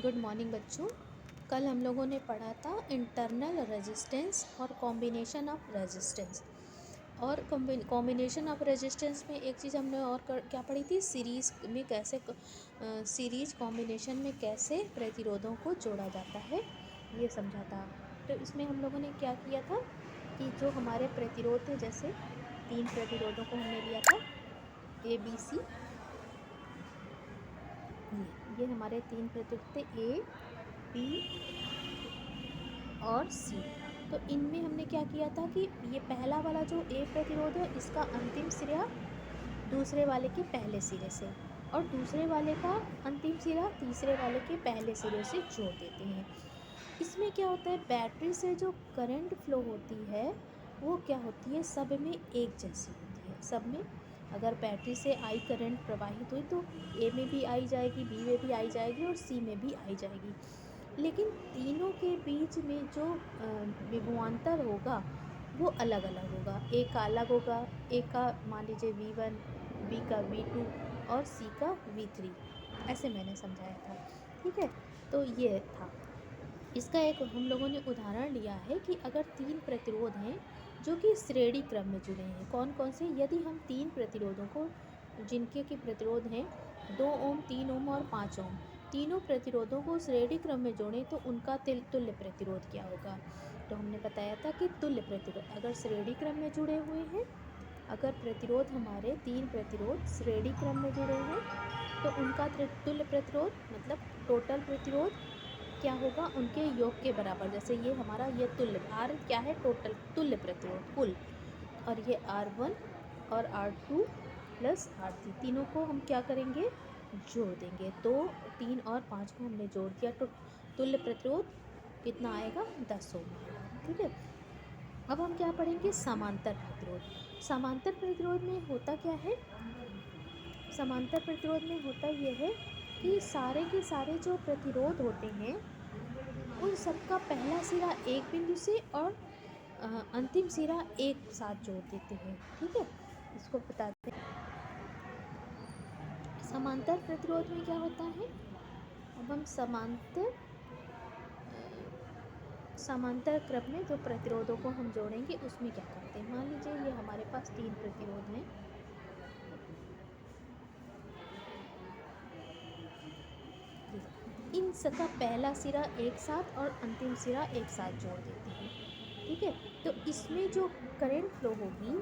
Good morning बच्चों। कल हम लोगों ने पढ़ा था इंटरनल रेजिस्टेंस और कॉम्बिनेशन ऑफ रेजिस्टेंस। और कॉम्बिनेशन ऑफ रेजिस्टेंस में एक चीज़ हमने और क्या पढ़ी थी, सीरीज़ में कैसे सीरीज़ कॉम्बिनेशन में कैसे प्रतिरोधों को जोड़ा जाता है, ये समझा था। तो इसमें हम लोगों ने क्या किया था कि जो हमारे प्रतिरोध थे, जैसे 3 प्रतिरोधों को हमने लिया था ABC। ये हमारे 3 प्रतिरोध थे A, B और C। तो इनमें हमने क्या किया था कि ये पहला वाला जो A प्रतिरोध है, इसका अंतिम सिरा दूसरे वाले के पहले सिरे से, और दूसरे वाले का अंतिम सिरा तीसरे वाले के पहले सिरे से जोड़ देते हैं। इसमें क्या होता है, बैटरी से जो करंट फ्लो होती है वो क्या होती है, सब में एक जैसी होती है। सब में अगर बैटरी से आई करंट प्रवाहित हुई तो ए में भी आई जाएगी, बी में भी आई जाएगी और सी में भी आई जाएगी। लेकिन तीनों के बीच में जो विभवांतर होगा वो अलग अलग होगा। ए का अलग होगा, ए का मान लीजिए V1, बी का V2 और सी का V3, ऐसे मैंने समझाया था। ठीक है, तो ये था। इसका एक हम लोगों ने उदाहरण लिया है कि अगर 3 प्रतिरोध हैं जो कि श्रेणी क्रम में जुड़े हैं। कौन कौन से, यदि हम 3 प्रतिरोधों को, जिनके के प्रतिरोध हैं 2 ओम, 3 ओम और 5 ओम, तीनों प्रतिरोधों को श्रेणी क्रम में जोड़ें तो उनका तुल्य प्रतिरोध क्या होगा। तो हमने बताया था कि तुल्य प्रतिरोध अगर श्रेणी क्रम में जुड़े हुए हैं, अगर प्रतिरोध हमारे 3 प्रतिरोध श्रेणी क्रम में जुड़े हैं तो उनका तुल्य प्रतिरोध मतलब टोटल प्रतिरोध क्या होगा, उनके योग के बराबर। जैसे ये हमारा ये तुल्य R क्या है, टोटल तुल्य प्रतिरोध कुल, और ये R1 और R2 प्लस R3, तीनों को हम क्या करेंगे, जोड़ देंगे। तो 3 और 5 को हमने जोड़ दिया तो तुल्य प्रतिरोध कितना आएगा, 10 ओम आएगा। ठीक है, अब हम क्या पढ़ेंगे, समांतर प्रतिरोध। समांतर प्रतिरोध में होता क्या है, समांतर प्रतिरोध में होता यह है कि सारे के सारे जो प्रतिरोध होते हैं उन सबका पहला सिरा एक बिंदु से और अंतिम सिरा एक साथ जोड़ देते हैं। ठीक है, इसको बताते हैं। समांतर प्रतिरोध में क्या होता है, अब हम समांतर क्रम में जो प्रतिरोधों को हम जोड़ेंगे उसमें क्या करते हैं। मान लीजिए ये हमारे पास 3 प्रतिरोध हैं, इन सबका पहला सिरा एक साथ और अंतिम सिरा एक साथ जोड़ देते हैं। ठीक है, तो इसमें जो करंट फ्लो होगी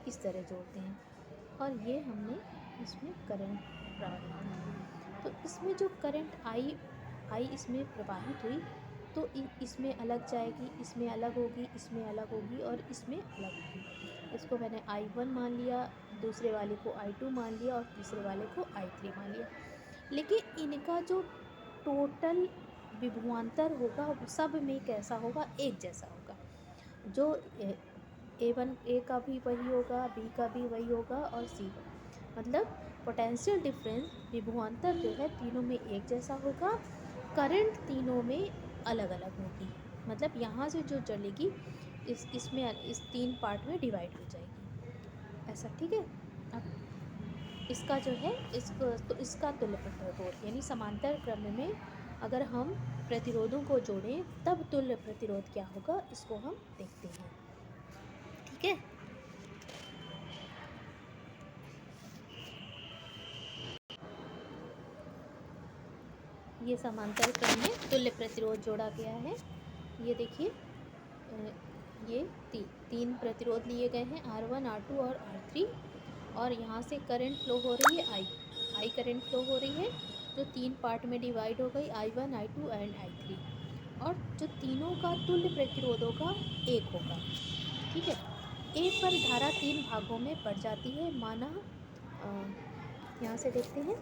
इस तरह जोड़ते हैं, और ये हमने इसमें करंट प्रवाहित, तो इसमें जो करंट आई इसमें प्रवाहित हुई तो इसमें अलग जाएगी, इसमें अलग होगी, इसमें अलग होगी और इसमें अलग होगी। इसको मैंने I1 मान लिया, दूसरे वाले को I2 मान लिया और तीसरे वाले को I3 मान लिया। लेकिन इनका जो टोटल विभवांतर होगा वो सब में कैसा होगा, एक जैसा होगा। जो A का भी वही होगा, B का भी वही होगा और C का, मतलब पोटेंशियल डिफरेंस विभवांतर जो है तीनों में एक जैसा होगा, करंट तीनों में अलग अलग होगी। मतलब यहाँ से जो चलेगी इसमें इस 3 पार्ट में डिवाइड हो जाएगी, ऐसा। ठीक है, अब इसका जो है इसका तुल्य प्रतिरोध यानी समांतर क्रम में अगर हम प्रतिरोधों को जोड़ें तब तुल्य प्रतिरोध क्या होगा, इसको हम देखते हैं। ठीक है, ये समांतर क्रम में तुल्य प्रतिरोध जोड़ा गया है। ये देखिए, ये 3 प्रतिरोध लिए गए हैं, R1, R2 और R3, और यहाँ से करंट फ्लो हो रही है I करंट फ्लो हो रही है जो 3 पार्ट में डिवाइड हो गई, I1, I2 एंड I3, और जो तीनों का तुल्य प्रतिरोध होगा 1 होगा। ठीक है, एक पर धारा 3 भागों में बढ़ जाती है, माना यहाँ से देखते हैं,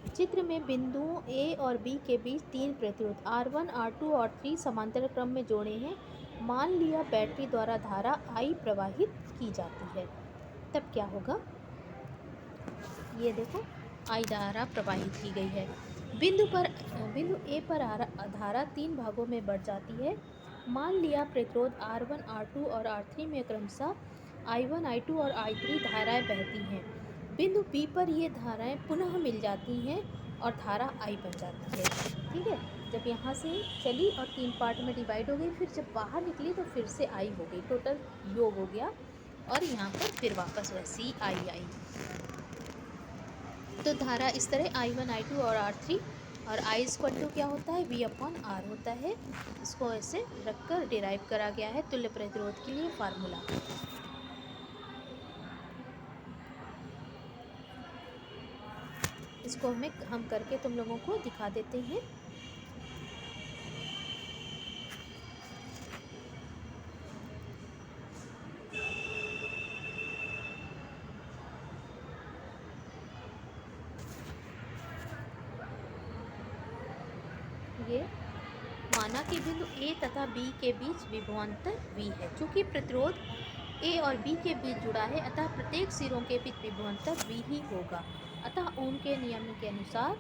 चित्र में बिंदुओं A और B के बीच 3 प्रतिरोध R1, R2 और 3 समांतर क्रम में जोड़े हैं। मान लिया बैटरी द्वारा धारा I प्रवाहित की जाती है, तब क्या होगा, ये देखो I धारा प्रवाहित की गई है। बिंदु ए पर धारा 3 भागों में बढ़ जाती है। मान लिया प्रतिरोध R1, R2 और R3 में क्रमशः I1, I2 और I3 धाराएं बहती हैं। बिंदु बी पर ये धाराएं पुनः मिल जाती हैं और धारा I बन जाती है। ठीक है, जब यहाँ से चली और 3 पार्ट में डिवाइड हो गई, फिर जब बाहर निकली तो फिर से I हो गई, टोटल योग हो गया, और यहाँ पर फिर वापस वैसी I आई। तो धारा इस तरह I1, I2 और R3, और I इक्वल टू क्या होता है, V/R होता है। इसको ऐसे रखकर डिराइव करा गया है तुल्य प्रतिरोध के लिए फार्मूला। इसको हम करके तुम लोगों को दिखा देते हैं। ये माना कि बिंदु ए तथा बी के बीच विभवांतर V है। चूंकि प्रतिरोध ए और बी के बीच जुड़ा है, अतः प्रत्येक सिरों के बीच विभवांतर V ही होगा। अतः ओम के नियम के अनुसार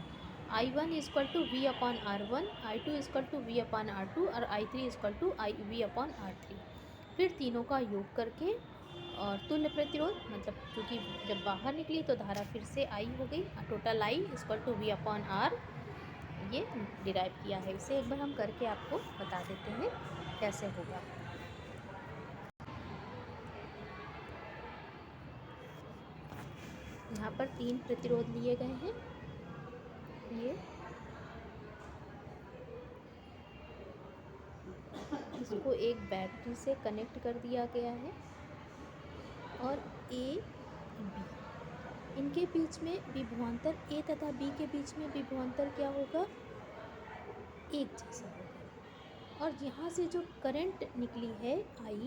I1 equal to V/R1, I2 equal to V/R2 और I3 इक्वल टू V/R3। फिर तीनों का योग करके और तुल्य प्रतिरोध, मतलब क्योंकि जब बाहर निकली तो धारा फिर से I हो गई, total I equal to V/R ये डिराइव किया है। इसे एक बार हम करके आपको बता देते हैं कैसे होगा। यहाँ पर 3 प्रतिरोध लिए गए हैं। ये इसको एक बैटरी से कनेक्ट कर दिया गया है, और ए बी इनके बीच में विभवांतर, ए तथा बी के बीच में विभवांतर क्या होगा, एक जैसा होगा। और यहाँ से जो करंट निकली है I,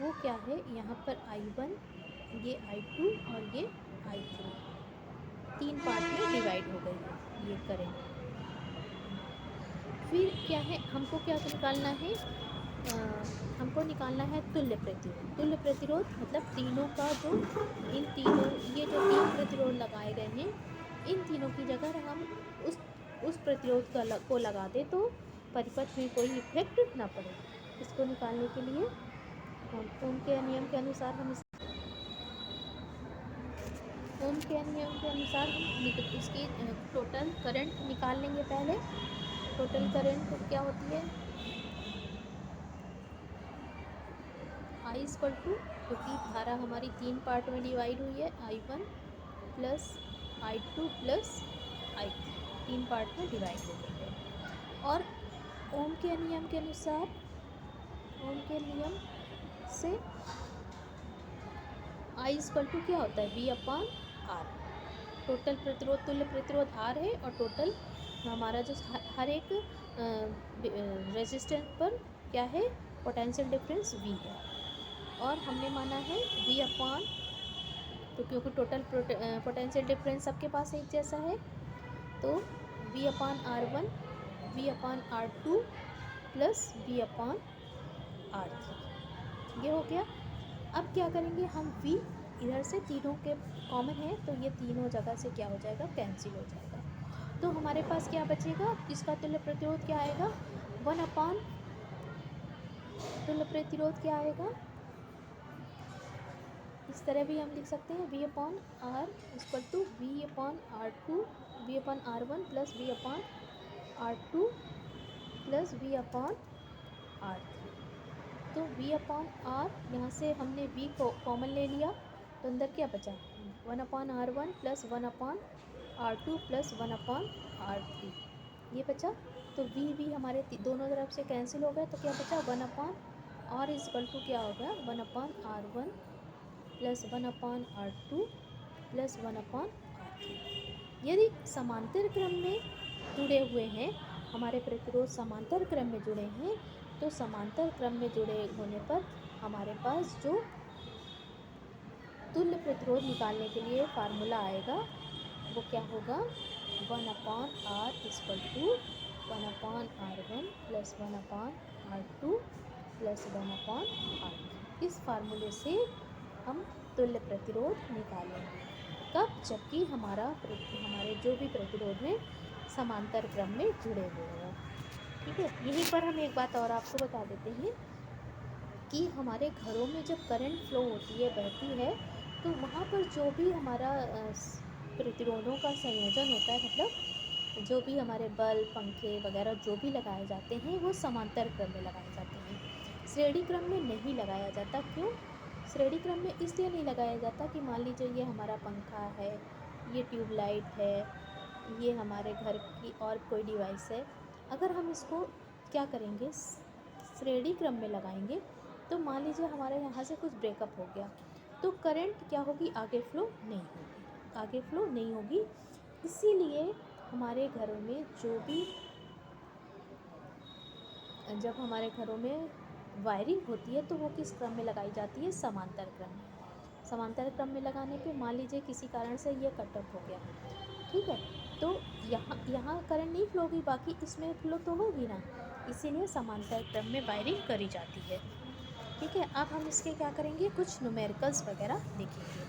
वो क्या है, यहाँ पर I1, ये I2 और ये I3, 3 पार्ट में डिवाइड हो गई है ये करंट। फिर क्या है, हमको क्या निकालना है, हमको निकालना है तुल्य प्रतिरोध। तुल्य प्रतिरोध मतलब तीनों का जो, इन तीनों, ये जो 3 प्रतिरोध लगाए गए हैं, इन तीनों की जगह हम उस प्रतिरोध को लगा दे तो परिपथ में कोई इफेक्ट ना पड़े। इसको निकालने के लिए ओम के नियम के अनुसार हम इसकी टोटल करंट निकाल लेंगे। पहले टोटल करंट क्या होती है, I इक्वल टू, क्योंकि धारा हमारी 3 पार्ट में डिवाइड हुई है, I1 plus I2 plus I3, 3 part में डिवाइड हो गई है। और ओम के नियम के अनुसार, ओम के नियम से I इक्वल टू क्या होता है, V/R। टोटल प्रतिरोध, तुल्य प्रतिरोध R है, और टोटल हमारा जो हर एक रेजिस्टेंस पर क्या है, पोटेंशियल डिफरेंस V है। और हमने माना है V/, तो क्योंकि टोटल पोटेंशियल डिफरेंस सबके पास एक जैसा है, तो V/R1, V/R2 प्लस V/R3, ये हो गया। अब क्या करेंगे हम, V इधर से तीनों के कॉमन है, तो ये तीनों जगह से क्या हो जाएगा, कैंसिल हो जाएगा। तो हमारे पास क्या बचेगा, इसका तुल्य प्रतिरोध क्या आएगा, 1/, तुल्य प्रतिरोध क्या आएगा, इस तरह भी हम लिख सकते हैं, V/R equal to V/R2, V/R1 plus V/R2 plus V/R3। तो V/R, यहाँ से हमने V को कॉमन ले लिया, तो अंदर क्या बचा, 1/R1 plus 1/R2 plus 1/R3, ये बचा। तो V हमारे दोनों तरफ से कैंसिल हो गए, तो क्या बचा, 1/R इक्वल टू क्या हो गया, 1/R1 plus 1/R2 plus 1/R3। यदि समांतर क्रम में जुड़े हुए हैं, हमारे प्रतिरोध समांतर क्रम में जुड़े हैं, तो समांतर क्रम में जुड़े होने पर हमारे पास जो तुल्य प्रतिरोध निकालने के लिए फार्मूला आएगा, वो क्या होगा, 1/R equal to 1/R1 plus 1/R2 plus 1/R3। इस फार्मूले से हम तुल्य प्रतिरोध निकालेंगे। कब? जबकि हमारे जो भी प्रतिरोध हैं समांतर क्रम में जुड़े हुए हैं। ठीक है, यहीं पर हम एक बात और आपको बता देते हैं कि हमारे घरों में जब करंट फ्लो होती है, बहती है, तो वहाँ पर जो भी हमारा प्रतिरोधों का संयोजन होता है, मतलब जो भी हमारे बल्ब, पंखे वगैरह जो भी लगाए जाते हैं वो समांतर क्रम में लगाए जाते हैं, श्रेणी क्रम में नहीं लगाया जाता। क्यों? श्रेणी क्रम में इसलिए नहीं लगाया जाता कि मान लीजिए ये हमारा पंखा है, ये ट्यूबलाइट है, ये हमारे घर की और कोई डिवाइस है, अगर हम इसको क्या करेंगे, श्रेणी क्रम में लगाएंगे, तो मान लीजिए हमारे यहाँ से कुछ ब्रेकअप हो गया, तो करंट क्या होगी? आगे फ्लो नहीं होगी, आगे फ्लो नहीं होगी। इसीलिए हमारे घरों में जब हमारे घरों में वायरिंग होती है तो वो किस क्रम में लगाई जाती है? समांतर क्रम में। समांतर क्रम में लगाने पे मान लीजिए किसी कारण से ये कट ऑफ हो गया, ठीक है, तो यहाँ करंट नहीं फ्लो होगी, बाकी इसमें फ्लो तो होगी ना, इसीलिए समांतर क्रम में वायरिंग करी जाती है। ठीक है, अब हम इसके क्या करेंगे? कुछ न्यूमेरिकल्स वगैरह देखेंगे।